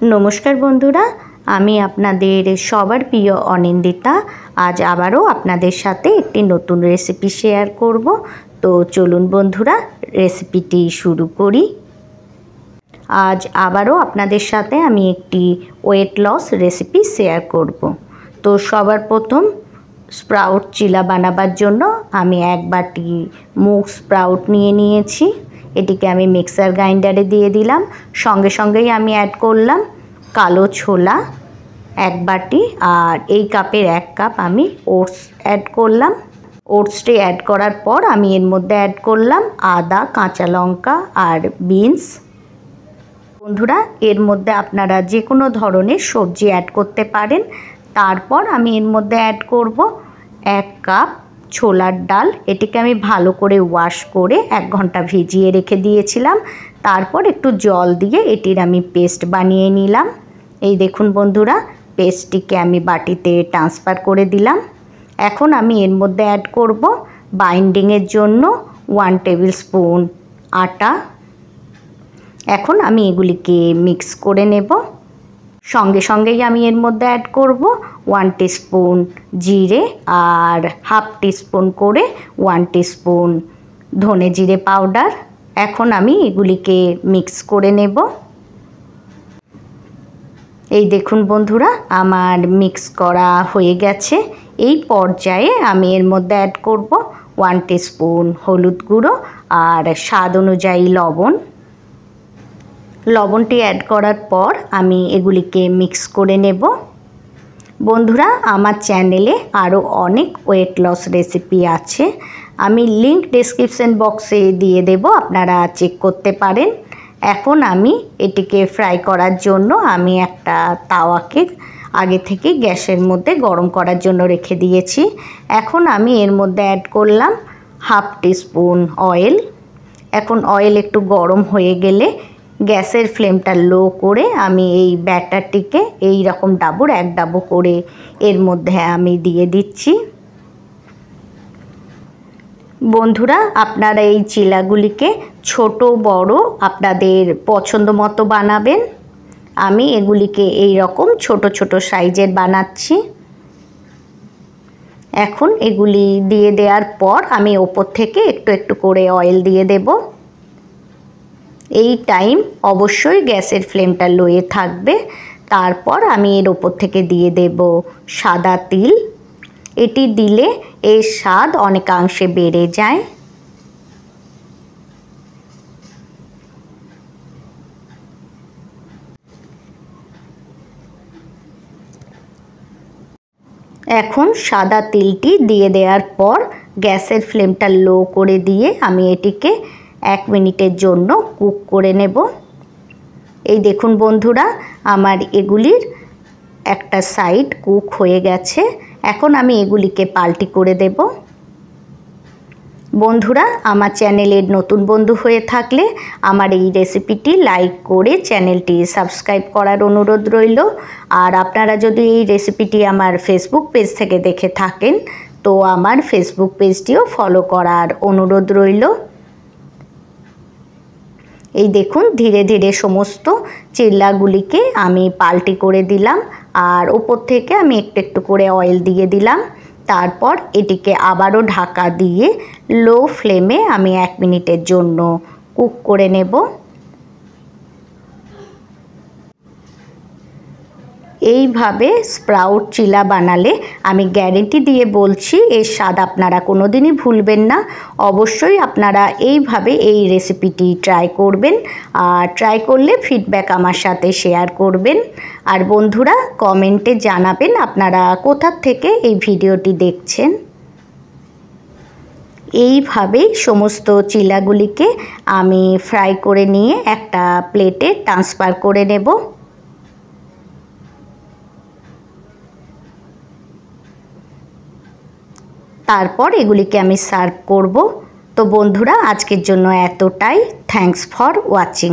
নমস্কার বন্ধুরা, আমি আপনাদের সবার প্রিয় অনিন্দিতা। আজ আবারও আপনাদের সাথে একটি নতুন রেসিপি শেয়ার করব। তো চলুন বন্ধুরা, রেসিপিটি শুরু করি। আজ আবারও আপনাদের সাথে আমি একটি ওয়েট লস রেসিপি শেয়ার করব। তো সবার প্রথম স্প্রাউট চিলা বানাবার জন্য আমি এক বাটি মুগ স্প্রাউট নিয়েছি। এটিকে আমি মিক্সার গ্রাইন্ডারে দিয়ে দিলাম। সঙ্গে সঙ্গেই আমি অ্যাড করলাম কালো ছোলা এক বাটি, আর এই কাপের 1 কাপ আমি ওটস অ্যাড করলাম। ওটসটি অ্যাড করার পর আমি এর মধ্যে অ্যাড করলাম আদা, কাঁচা লঙ্কা আর বিনস। বন্ধুরা, এর মধ্যে আপনারা যে কোনো ধরনের সবজি অ্যাড করতে পারেন। তারপর আমি এর মধ্যে অ্যাড করব 1 কাপ ছোলার ডাল। এটিকে আমি ভালো করে ওয়াশ করে 1 ঘন্টা ভিজিয়ে রেখে দিয়েছিলাম। তারপর একটু জল দিয়ে এটির আমি পেস্ট বানিয়ে নিলাম। এই দেখুন বন্ধুরা, পেস্টটিকে আমি বাটিতে ট্রান্সফার করে দিলাম। এখন আমি এর মধ্যে অ্যাড করব বাইন্ডিংয়ের জন্য 1 টেবিল স্পুন আটা। এখন আমি এগুলিকে মিক্স করে নেব। সঙ্গে সঙ্গেই আমি এর মধ্যে অ্যাড করব 1 টিস্পুন জিরে আর হাফ টিস্পুন করে 1 টিস্পুন ধনে জিরে পাউডার। এখন আমি এগুলিকে মিক্স করে নেব। এই দেখুন বন্ধুরা, আমার মিক্স করা হয়ে গেছে। এই পর্যায়ে আমি এর মধ্যে অ্যাড করব 1 টিস্পুন হলুদ গুঁড়ো আর স্বাদ অনুযায়ী লবণ। লবণটি অ্যাড করার পর আমি এগুলিকে মিক্স করে নেব। বন্ধুরা, আমার চ্যানেলে আরও অনেক ওয়েট লস রেসিপি আছে, আমি লিংক ডেসক্রিপশন বক্সে দিয়ে দেব, আপনারা চেক করতে পারেন। এখন আমি এটিকে ফ্রাই করার জন্য আমি একটা তাওয়াকে আগে থেকে গ্যাসের মধ্যে গরম করার জন্য রেখে দিয়েছি। এখন আমি এর মধ্যে অ্যাড করলাম হাফ টিস্পুন অয়েল। এখন অয়েল একটু গরম হয়ে গেলে গ্যাসের ফ্লেমটা লো করে আমি এই ব্যাটারটিকে এই রকম ডাবুর 1 ডাবু করে এর মধ্যে আমি দিয়ে দিচ্ছি। বন্ধুরা, আপনারা এই চিলাগুলিকে ছোট বড় আপনাদের পছন্দ মতো বানাবেন। আমি এগুলিকে এই রকম ছোট ছোট সাইজের বানাচ্ছি। এখন এগুলি দিয়ে দেওয়ার পর আমি ওপর থেকে একটু একটু করে অয়েল দিয়ে দেব। এই টাইম অবশ্যই গ্যাসের ফ্লেমটা লোয়ে থাকবে। তারপর আমি এর ওপর থেকে দিয়ে দেব সাদা তিল। এটি দিলে এর স্বাদ অনেকাংশে বেড়ে যায়। এখন সাদা তিলটি দিয়ে দেওয়ার পর গ্যাসের ফ্লেমটা লো করে দিয়ে আমি এটিকে 1 মিনিটের জন্য কুক করে নেব। এই দেখুন বন্ধুরা, আমার এগুলির একটা সাইড কুক হয়ে গেছে। এখন আমি এগুলিকে পাল্টি করে দেব। বন্ধুরা, আমার চ্যানেলের নতুন বন্ধু হয়ে থাকলে আমার এই রেসিপিটি লাইক করে চ্যানেলটি সাবস্ক্রাইব করার অনুরোধ রইল। আর আপনারা যদি এই রেসিপিটি আমার ফেসবুক পেজ থেকে দেখে থাকেন তো আমার ফেসবুক পেজটিও ফলো করার অনুরোধ রইল। এই দেখুন, ধীরে ধীরে সমস্ত চিল্লাগুলিকে আমি পাল্টি করে দিলাম আর ওপর থেকে আমি একটু একটু করে অয়েল দিয়ে দিলাম। তারপর এটিকে আবারও ঢাকা দিয়ে লো ফ্লেমে আমি 1 মিনিটের জন্য কুক করে নেব। এইভাবে স্প্রাউট চিলা বানালে আমি গ্যারেন্টি দিয়ে বলছি এর স্বাদ আপনারা কোনো দিনই ভুলবেন না। অবশ্যই আপনারা এইভাবে এই রেসিপিটি ট্রাই করবেন, আর ট্রাই করলে ফিডব্যাক আমার সাথে শেয়ার করবেন। আর বন্ধুরা, কমেন্টে জানাবেন আপনারা কোথা থেকে এই ভিডিওটি দেখছেন। এইভাবেই সমস্ত চিলাগুলিকে আমি ফ্রাই করে নিয়ে একটা প্লেটে ট্রান্সফার করে নেব। তারপর এগুলিকে আমি সার্ভ করব। তো বন্ধুরা, আজকের জন্য এতটাই। Thanks for watching.